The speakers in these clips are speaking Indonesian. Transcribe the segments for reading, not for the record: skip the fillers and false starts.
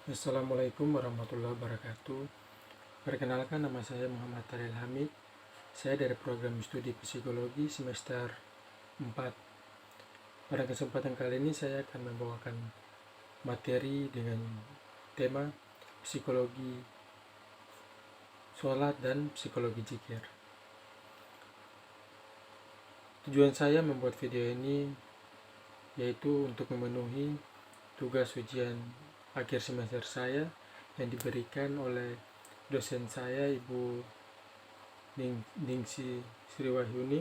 Assalamualaikum warahmatullahi wabarakatuh. Perkenalkan, nama saya Muhammad Taril Hamid. Saya dari program studi psikologi semester 4. Pada kesempatan kali ini saya akan membawakan materi dengan tema psikologi sholat dan psikologi zikir. Tujuan saya membuat video ini yaitu untuk memenuhi tugas ujian akhir semester saya yang diberikan oleh dosen saya, Ibu Ningsi Sriwahyuni,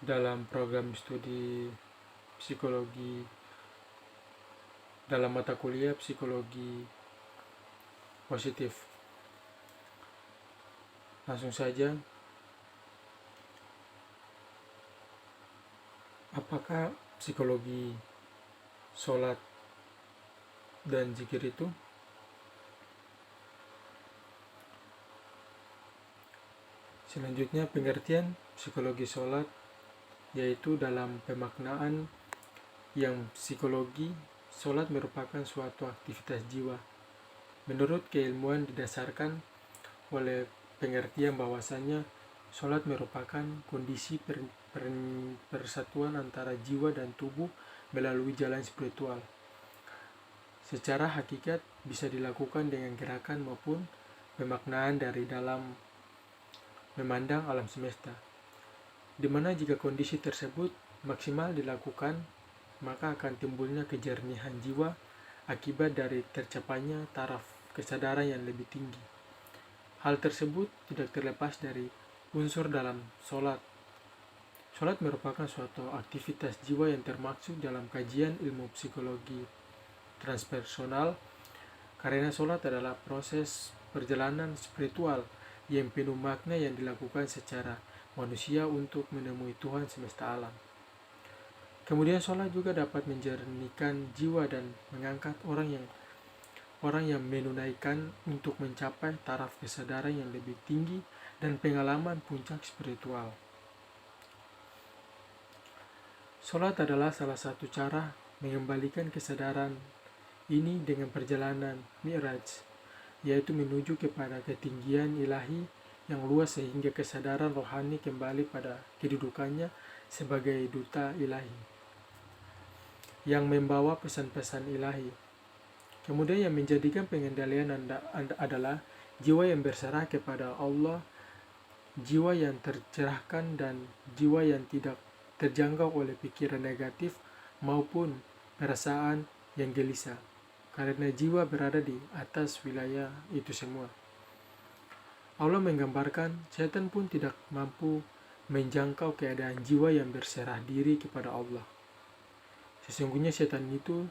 dalam program studi psikologi dalam mata kuliah psikologi positif. Langsung saja, apakah psikologi sholat dan zikir itu? Selanjutnya, pengertian psikologi sholat yaitu dalam pemaknaan yang psikologi, sholat merupakan suatu aktivitas jiwa. Menurut keilmuan didasarkan oleh pengertian bahwasanya sholat merupakan kondisi persatuan antara jiwa dan tubuh melalui jalan spiritual. Secara hakikat bisa dilakukan dengan gerakan maupun pemaknaan dari dalam memandang alam semesta, di mana jika kondisi tersebut maksimal dilakukan, maka akan timbulnya kejernihan jiwa akibat dari tercapainya taraf kesadaran yang lebih tinggi. Hal tersebut tidak terlepas dari unsur dalam sholat. Sholat merupakan suatu aktivitas jiwa yang termaksud dalam kajian ilmu psikologi transpersonal, karena sholat adalah proses perjalanan spiritual yang penuh makna yang dilakukan secara manusia untuk menemui Tuhan semesta alam. Kemudian sholat juga dapat menjernihkan jiwa dan mengangkat orang yang menunaikan untuk mencapai taraf kesadaran yang lebih tinggi dan pengalaman puncak spiritual. Sholat adalah salah satu cara mengembalikan kesadaran ini dengan perjalanan Mi'raj, yaitu menuju kepada ketinggian ilahi yang luas sehingga kesadaran rohani kembali pada kedudukannya sebagai duta ilahi yang membawa pesan-pesan ilahi. Kemudian yang menjadikan pengendalian adalah jiwa yang berserah kepada Allah, jiwa yang tercerahkan dan jiwa yang tidak terjangkau oleh pikiran negatif maupun perasaan yang gelisah, karena jiwa berada di atas wilayah itu semua. Allah menggambarkan setan pun tidak mampu menjangkau keadaan jiwa yang berserah diri kepada Allah. Sesungguhnya setan itu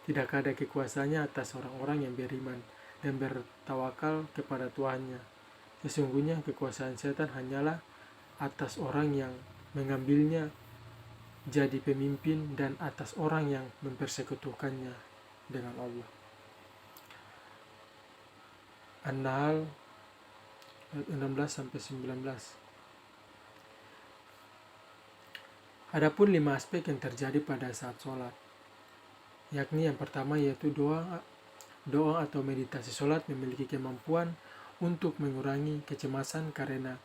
tidak ada kekuasaannya atas orang-orang yang beriman dan bertawakal kepada Tuhannya. Sesungguhnya kekuasaan setan hanyalah atas orang yang mengambilnya jadi pemimpin dan atas orang yang mempersekutukannya dengan Allah. An-Nahl 16-19. Adapun 5 aspek yang terjadi pada saat sholat, yakni yang pertama yaitu doa atau meditasi. Sholat memiliki kemampuan untuk mengurangi kecemasan karena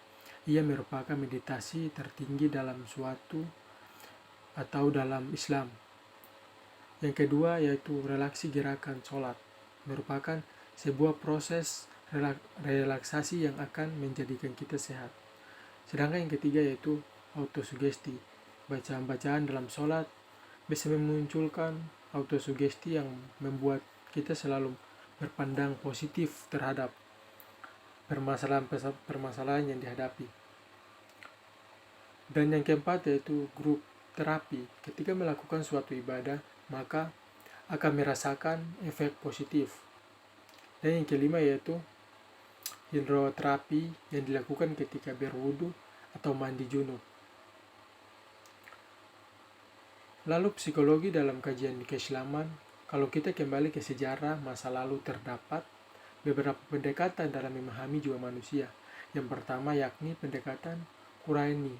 ia merupakan meditasi tertinggi dalam suatu atau dalam Islam. Yang kedua yaitu relaksi gerakan. Sholat merupakan sebuah proses relaksasi yang akan menjadikan kita sehat. Sedangkan yang ketiga yaitu autosugesti. Bacaan-bacaan dalam sholat bisa memunculkan autosugesti yang membuat kita selalu berpandang positif terhadap permasalahan yang dihadapi. Dan yang keempat yaitu grup terapi. Ketika melakukan suatu ibadah, maka akan merasakan efek positif. Dan yang kelima yaitu hidroterapi yang dilakukan ketika berwudu atau mandi junub. Lalu psikologi dalam kajian keislaman, kalau kita kembali ke sejarah masa lalu terdapat beberapa pendekatan dalam memahami jiwa manusia. Yang pertama yakni pendekatan Quraini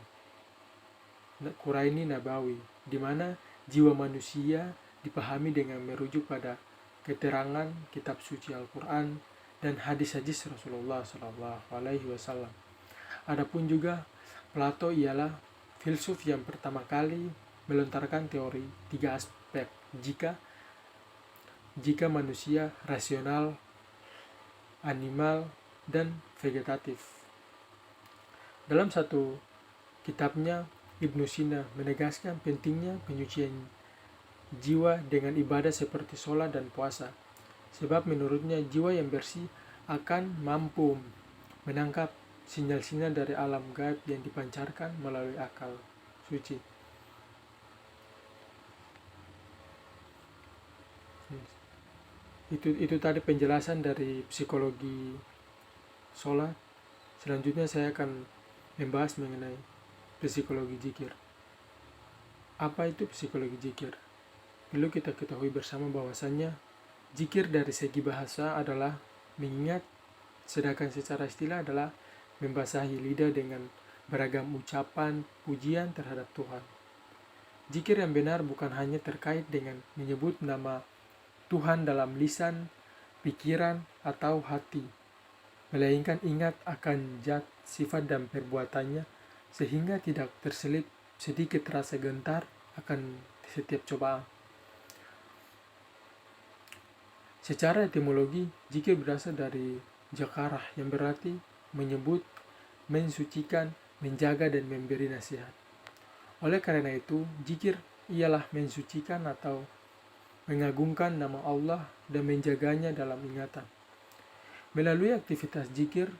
Nabawi, di mana jiwa manusia dipahami dengan merujuk pada keterangan kitab suci Al-Quran dan hadis-hadis Rasulullah SAW. Adapun juga Plato ialah filsuf yang pertama kali melontarkan teori 3 aspek jika manusia rasional, animal, dan vegetatif. Dalam satu kitabnya, Ibnu Sina menegaskan pentingnya penyucian jiwa dengan ibadah seperti sholat dan puasa, sebab menurutnya jiwa yang bersih akan mampu menangkap sinyal-sinyal dari alam gaib yang dipancarkan melalui akal suci. Itu tadi penjelasan dari psikologi sholat. Selanjutnya saya akan membahas mengenai psikologi zikir. Apa itu psikologi zikir? Perlu kita ketahui bersama bahwasannya zikir dari segi bahasa adalah mengingat, sedangkan secara istilah adalah membasahi lidah dengan beragam ucapan pujian terhadap Tuhan. Zikir yang benar bukan hanya terkait dengan menyebut nama Tuhan dalam lisan, pikiran, atau hati, melainkan ingat akan zat, sifat, dan perbuatannya sehingga tidak terselip sedikit rasa gentar akan setiap cobaan. Secara etimologi, zikir berasal dari jakarah yang berarti menyebut, mensucikan, menjaga, dan memberi nasihat. Oleh karena itu, zikir ialah mensucikan atau mengagungkan nama Allah dan menjaganya dalam ingatan. Melalui aktivitas zikir,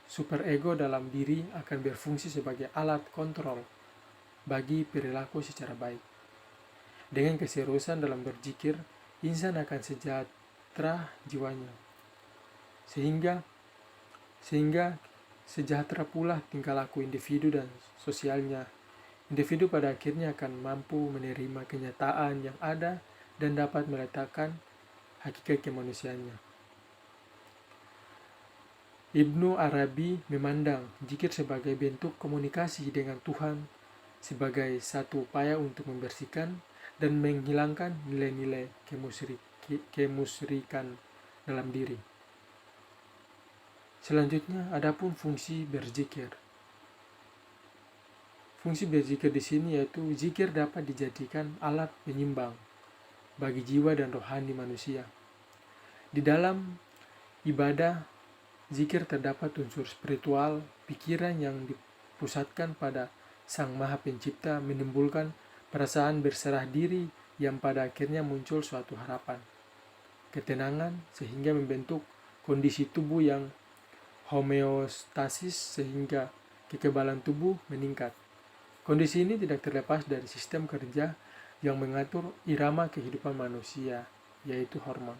superego dalam diri akan berfungsi sebagai alat kontrol bagi perilaku secara baik. Dengan keseriusan dalam berzikir, insan akan sejahtera jiwanya, sehingga sejahtera pula tingkah laku individu dan sosialnya. Individu pada akhirnya akan mampu menerima kenyataan yang ada dan dapat meletakkan hakikat kemanusiaannya. Ibnu Arabi memandang zikir sebagai bentuk komunikasi dengan Tuhan, sebagai satu upaya untuk membersihkan dan menghilangkan nilai-nilai kemusyrikan dalam diri. Selanjutnya, adapun fungsi berzikir. Fungsi berzikir di sini yaitu zikir dapat dijadikan alat penyimbang bagi jiwa dan rohani manusia. Di dalam ibadah, zikir terdapat unsur spiritual, pikiran yang dipusatkan pada Sang Maha Pencipta menimbulkan perasaan berserah diri yang pada akhirnya muncul suatu harapan, ketenangan, sehingga membentuk kondisi tubuh yang homeostasis sehingga kekebalan tubuh meningkat. Kondisi ini tidak terlepas dari sistem kerja yang mengatur irama kehidupan manusia, yaitu hormon.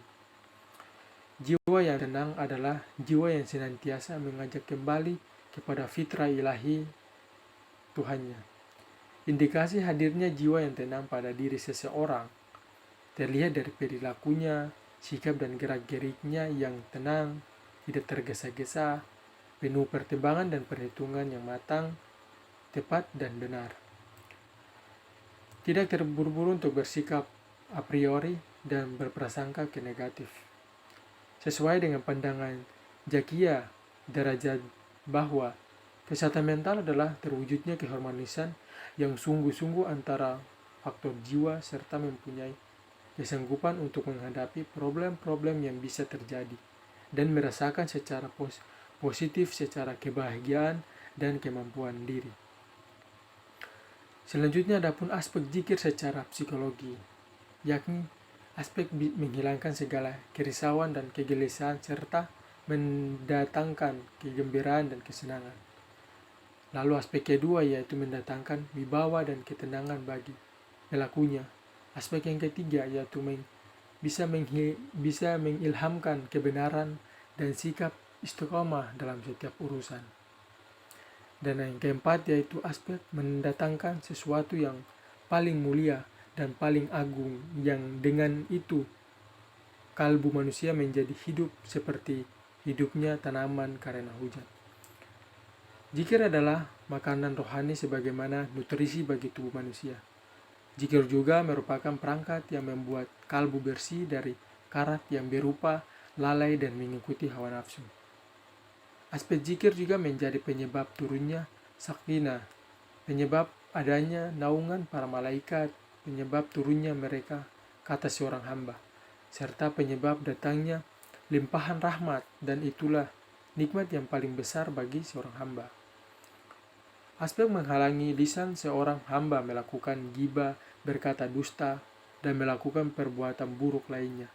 Jiwa yang tenang adalah jiwa yang senantiasa mengajak kembali kepada fitrah ilahi Tuhannya. Indikasi hadirnya jiwa yang tenang pada diri seseorang terlihat dari perilakunya, sikap dan gerak-geriknya yang tenang, tidak tergesa-gesa, penuh pertimbangan dan perhitungan yang matang, tepat dan benar. Tidak terburu-buru untuk bersikap a priori dan berprasangka ke negatif. Sesuai dengan pandangan Zakia Derajat bahwa kesehatan mental adalah terwujudnya keharmonisan yang sungguh-sungguh antara faktor jiwa serta mempunyai kesanggupan untuk menghadapi problem-problem yang bisa terjadi dan merasakan secara positif secara kebahagiaan dan kemampuan diri. Selanjutnya adapun aspek zikir secara psikologi, yakni aspek menghilangkan segala kerisauan dan kegelisahan serta mendatangkan kegembiraan dan kesenangan. Lalu aspek kedua yaitu mendatangkan wibawa dan ketenangan bagi pelakunya. Aspek yang ketiga yaitu bisa mengilhamkan kebenaran dan sikap istiqomah dalam setiap urusan. Dan yang keempat yaitu aspek mendatangkan sesuatu yang paling mulia dan paling agung, yang dengan itu kalbu manusia menjadi hidup seperti hidupnya tanaman karena hujan. Zikir adalah makanan rohani sebagaimana nutrisi bagi tubuh manusia. Zikir juga merupakan perangkat yang membuat kalbu bersih dari karat yang berupa lalai dan mengikuti hawa nafsu. Aspek zikir juga menjadi penyebab turunnya sakinah, penyebab adanya naungan para malaikat, penyebab turunnya mereka ke atas seorang hamba, serta penyebab datangnya limpahan rahmat, dan itulah nikmat yang paling besar bagi seorang hamba. Aspek menghalangi lisan seorang hamba melakukan ghibah, berkata dusta, dan melakukan perbuatan buruk lainnya.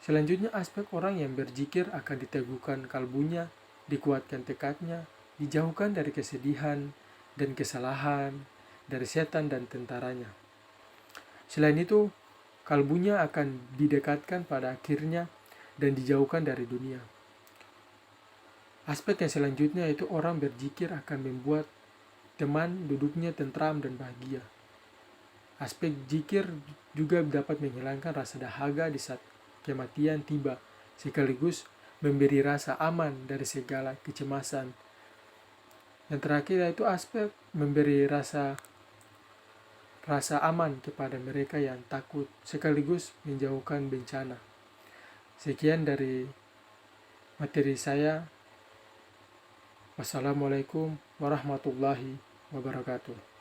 Selanjutnya, aspek orang yang berzikir akan diteguhkan kalbunya, dikuatkan tekadnya, dijauhkan dari kesedihan dan kesalahan, dari setan dan tentaranya. Selain itu, kalbunya akan didekatkan pada akhirnya dan dijauhkan dari dunia. Aspek yang selanjutnya itu orang berzikir akan membuat teman duduknya tentram dan bahagia. Aspek zikir juga dapat menghilangkan rasa dahaga di saat kematian tiba, sekaligus memberi rasa aman dari segala kecemasan. Yang terakhir yaitu aspek memberi rasa aman kepada mereka yang takut, sekaligus menjauhkan bencana. Sekian dari materi saya. Wassalamualaikum warahmatullahi wabarakatuh.